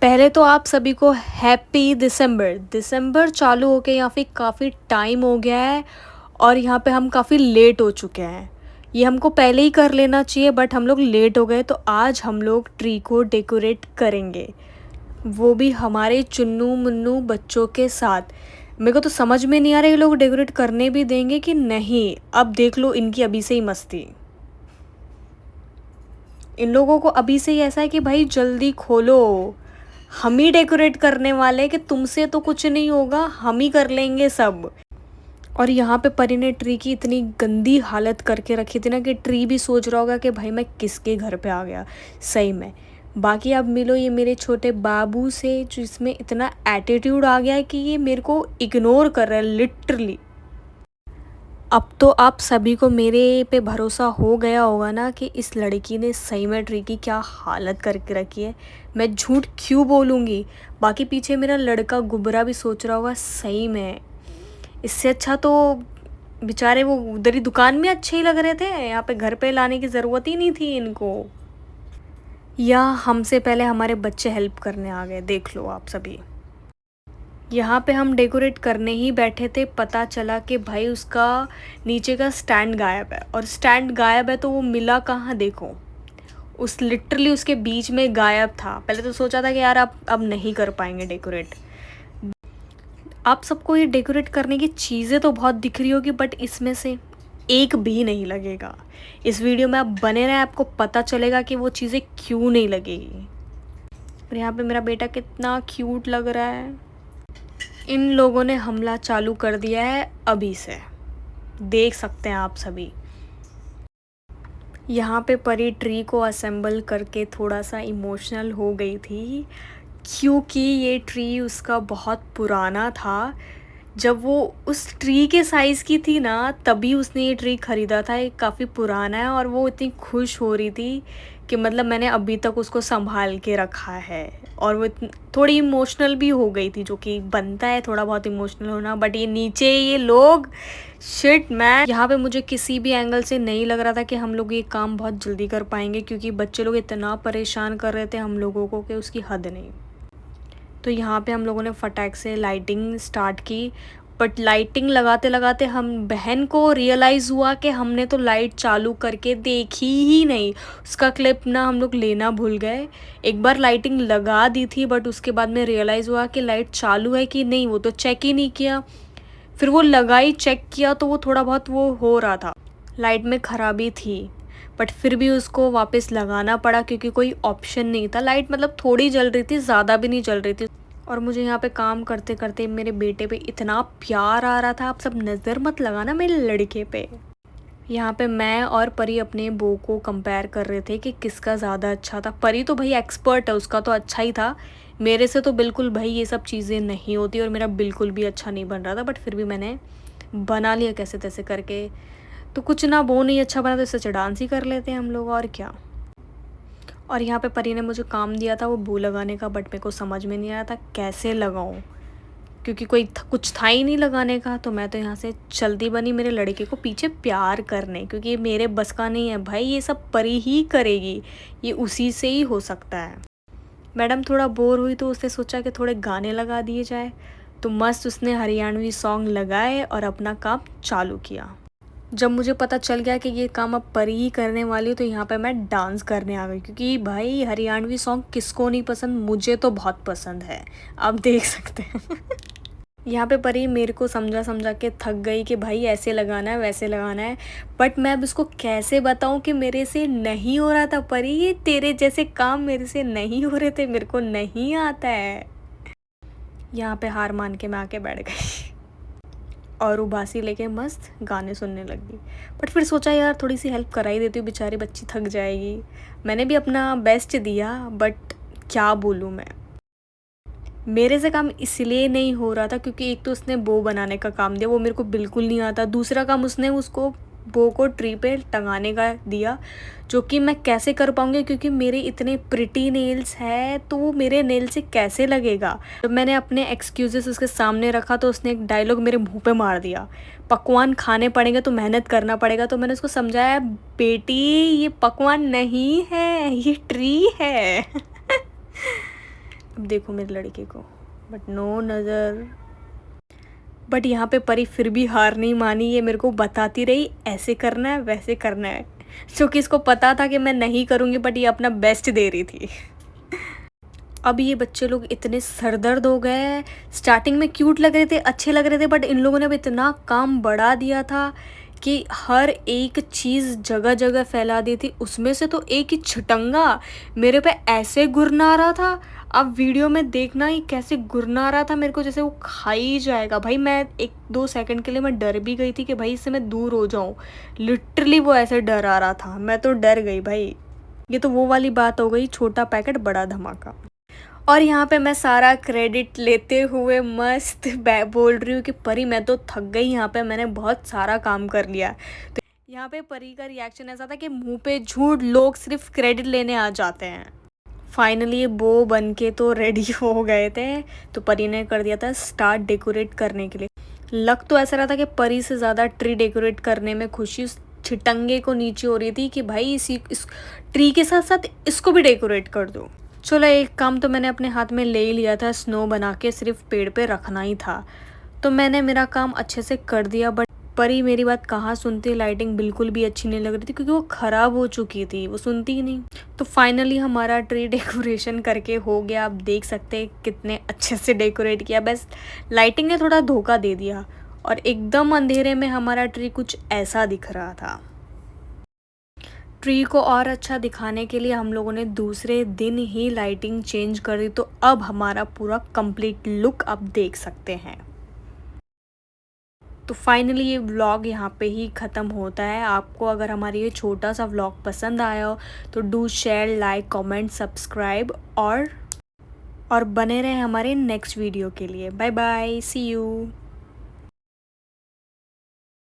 पहले तो आप सभी को हैप्पी दिसंबर। दिसंबर चालू होके यहाँ पे काफ़ी टाइम हो गया है और यहाँ पे हम काफ़ी लेट हो चुके हैं। ये हमको पहले ही कर लेना चाहिए बट हम लोग लेट हो गए, तो आज हम लोग ट्री को डेकोरेट करेंगे, वो भी हमारे चुन्नू मुन्नू बच्चों के साथ। मेरे को तो समझ में नहीं आ रहा ये लोग डेकोरेट करने भी देंगे कि नहीं। अब देख लो इनकी अभी से ही मस्ती। इन लोगों को अभी से ही ऐसा है कि भाई जल्दी खोलो, हम ही डेकोरेट करने वाले हैं कि तुमसे तो कुछ नहीं होगा, हम ही कर लेंगे सब। और यहाँ पे परी ने ट्री की इतनी गंदी हालत करके रखी थी ना कि ट्री भी सोच रहा होगा कि भाई मैं किसके घर पे आ गया सही में। बाकी अब मिलो ये मेरे छोटे बाबू से, जिसमें इतना एटीट्यूड आ गया है कि ये मेरे को इग्नोर कर रहा है लिटरली। अब तो आप सभी को मेरे पे भरोसा हो गया होगा ना कि इस लड़की ने सही में ट्री की क्या हालत करके रखी है। मैं झूठ क्यों बोलूँगी। बाकी पीछे मेरा लड़का गुबरा भी सोच रहा होगा सही में, इससे अच्छा तो बेचारे वो उधर ही दुकान में अच्छे ही लग रहे थे, यहाँ पे घर पे लाने की ज़रूरत ही नहीं थी इनको। या हमसे पहले हमारे बच्चे हेल्प करने आ गए, देख लो आप सभी। यहाँ पे हम डेकोरेट करने ही बैठे थे, पता चला कि भाई उसका नीचे का स्टैंड गायब है। और स्टैंड गायब है तो वो मिला कहाँ, देखो उस लिटरली उसके बीच में गायब था। पहले तो सोचा था कि यार अब नहीं कर पाएंगे डेकोरेट। आप सबको ये डेकोरेट करने की चीज़ें तो बहुत दिख रही होगी बट इसमें से एक भी नहीं लगेगा। इस वीडियो में आप बने रहें, आपको पता चलेगा कि वो चीज़ें क्यों नहीं लगेगी। और यहाँ पे मेरा बेटा कितना क्यूट लग रहा है। इन लोगों ने हमला चालू कर दिया है अभी से, देख सकते हैं आप सभी। यहाँ पे परी ट्री को असेंबल करके थोड़ा सा इमोशनल हो गई थी, क्योंकि ये ट्री उसका बहुत पुराना था। जब वो उस ट्री के साइज़ की थी ना तभी उसने ये ट्री ख़रीदा था। ये काफ़ी पुराना है और वो इतनी खुश हो रही थी कि मतलब मैंने अभी तक उसको संभाल के रखा है। और वो थोड़ी इमोशनल भी हो गई थी, जो कि बनता है थोड़ा बहुत इमोशनल होना। बट ये नीचे ये लोग शिट मैन, यहाँ पे मुझे किसी भी एंगल से नहीं लग रहा था कि हम लोग ये काम बहुत जल्दी कर पाएंगे, क्योंकि बच्चे लोग इतना परेशान कर रहे थे हम लोगों को कि उसकी हद नहीं। तो यहाँ पे हम लोगों ने फटाक से लाइटिंग स्टार्ट की, बट लाइटिंग लगाते लगाते हम बहन को रियलाइज़ हुआ कि हमने तो लाइट चालू करके देखी ही नहीं। उसका क्लिप ना हम लोग लेना भूल गए। एक बार लाइटिंग लगा दी थी बट उसके बाद में रियलाइज़ हुआ कि लाइट चालू है कि नहीं, वो तो चेक ही नहीं किया। फिर वो लगाई, चेक किया तो वो थोड़ा बहुत वो हो रहा था, लाइट में ख़राबी थी। बट फिर भी उसको वापस लगाना पड़ा क्योंकि कोई ऑप्शन नहीं था। लाइट मतलब थोड़ी जल रही थी, ज़्यादा भी नहीं जल रही थी। और मुझे यहाँ पे काम करते करते मेरे बेटे पे इतना प्यार आ रहा था, आप सब नज़र मत लगाना मेरे लड़के पे। यहाँ पे मैं और परी अपने बो को कंपेयर कर रहे थे कि किसका ज़्यादा अच्छा था। परी तो भाई एक्सपर्ट है, उसका तो अच्छा ही था। मेरे से तो बिल्कुल भाई ये सब चीज़ें नहीं होती और मेरा बिल्कुल भी अच्छा नहीं बन रहा था। बट फिर भी मैंने बना लिया कैसे तैसे करके। तो कुछ ना वो नहीं अच्छा बना तो इससे अच्छा डांस ही कर लेते हैं हम लोग, और क्या। और यहाँ पे परी ने मुझे काम दिया था वो बो लगाने का, बट मेरे को समझ में नहीं आया था कैसे लगाऊँ, क्योंकि कुछ था ही नहीं लगाने का। तो मैं तो यहाँ से चलती बनी मेरे लड़के को पीछे प्यार करने, क्योंकि ये मेरे बस का नहीं है भाई, ये सब परी ही करेगी, ये उसी से ही हो सकता है। मैडम थोड़ा बोर हुई तो उसने सोचा कि थोड़े गाने लगा दिए जाए, तो मस्त उसने हरियाणवी सॉन्ग लगाए और अपना काम चालू किया। जब मुझे पता चल गया कि ये काम अब परी ही करने वाली हूँ तो यहाँ पे मैं डांस करने आ गई, क्योंकि भाई हरियाणवी सॉन्ग किसको नहीं पसंद, मुझे तो बहुत पसंद है, आप देख सकते हैं। यहाँ पे परी मेरे को समझा समझा के थक गई कि भाई ऐसे लगाना है वैसे लगाना है। बट मैं अब उसको कैसे बताऊँ कि मेरे से नहीं हो रहा था। परी ये तेरे जैसे काम मेरे से नहीं हो रहे थे, मेरे को नहीं आता है। यहाँ पे हार मान के मैं आके बैठ गई और उबासी लेके मस्त गाने सुनने लगी। बट फिर सोचा यार थोड़ी सी हेल्प करा ही देती हूँ, बेचारी बच्ची थक जाएगी। मैंने भी अपना बेस्ट दिया, बट क्या बोलूँ मैं, मेरे से काम इसलिए नहीं हो रहा था क्योंकि एक तो उसने बो बनाने का काम दिया, वो मेरे को बिल्कुल नहीं आता। दूसरा काम उसने उसको बो को ट्री पे टंगाने का दिया, जो कि मैं कैसे कर पाऊँगी क्योंकि मेरे इतने प्रिटी नेल्स हैं, तो वो मेरे नेल से कैसे लगेगा। जब मैंने अपने एक्सक्यूज़ेस उसके सामने रखा तो उसने एक डायलॉग मेरे मुंह पे मार दिया, पकवान खाने पड़ेंगे तो मेहनत करना पड़ेगा। तो मैंने उसको समझाया, बेटी ये पकवान नहीं है, ये ट्री है। अब देखो मेरे लड़के को, बट नो नज़र। बट यहाँ पे परी फिर भी हार नहीं मानी, ये मेरे को बताती रही ऐसे करना है वैसे करना है, जो कि इसको पता था कि मैं नहीं करूँगी, बट ये अपना बेस्ट दे रही थी। अब ये बच्चे लोग इतने सरदर्द हो गए, स्टार्टिंग में क्यूट लग रहे थे, अच्छे लग रहे थे, बट इन लोगों ने अब इतना काम बढ़ा दिया था कि हर एक चीज़ जगह जगह फैला दी थी। उसमें से तो एक ही छटंगा मेरे पे ऐसे गुरना रहा था, अब वीडियो में देखना ही कैसे गुरना रहा था मेरे को, जैसे वो खा ही जाएगा। भाई मैं 1-2 सेकंड के लिए मैं डर भी गई थी कि भाई इससे मैं दूर हो जाऊँ। लिटरली वो ऐसे डरा रहा था, मैं तो डर गई भाई। ये तो वो वाली बात हो गई, छोटा पैकेट बड़ा धमाका। और यहाँ पे मैं सारा क्रेडिट लेते हुए मस्त बोल रही हूँ कि परी मैं तो थक गई, यहाँ पे मैंने बहुत सारा काम कर लिया। तो यहाँ पे परी का रिएक्शन ऐसा था कि मुंह पे झूठ, लोग सिर्फ क्रेडिट लेने आ जाते हैं। फाइनली ये बो बन के तो रेडी हो गए थे, तो परी ने कर दिया था स्टार्ट डेकोरेट करने के लिए। लग तो ऐसा रहा था कि परी से ज़्यादा ट्री डेकोरेट करने में खुशी उस छिटंगे को नीचे हो रही थी कि भाई इस ट्री के साथ साथ इसको भी डेकोरेट कर दो। चलो एक काम तो मैंने अपने हाथ में ले ही लिया था, स्नो बना के सिर्फ पेड़ पे रखना ही था, तो मैंने मेरा काम अच्छे से कर दिया। बट परी मेरी बात कहाँ सुनती, लाइटिंग बिल्कुल भी अच्छी नहीं लग रही थी क्योंकि वो ख़राब हो चुकी थी, वो सुनती ही नहीं। तो फाइनली हमारा ट्री डेकोरेशन करके हो गया। आप देख सकते हैं कितने अच्छे से डेकोरेट किया, बस लाइटिंग ने थोड़ा धोखा दे दिया और एकदम अंधेरे में हमारा ट्री कुछ ऐसा दिख रहा था। ट्री को और अच्छा दिखाने के लिए हम लोगों ने दूसरे दिन ही लाइटिंग चेंज कर दी, तो अब हमारा पूरा कंप्लीट लुक आप देख सकते हैं। तो फाइनली ये व्लॉग यहाँ पे ही ख़त्म होता है। आपको अगर हमारी ये छोटा सा व्लॉग पसंद आया हो तो do share, like, comment, subscribe और बने रहें हमारे नेक्स्ट वीडियो के लिए। Bye bye, see you.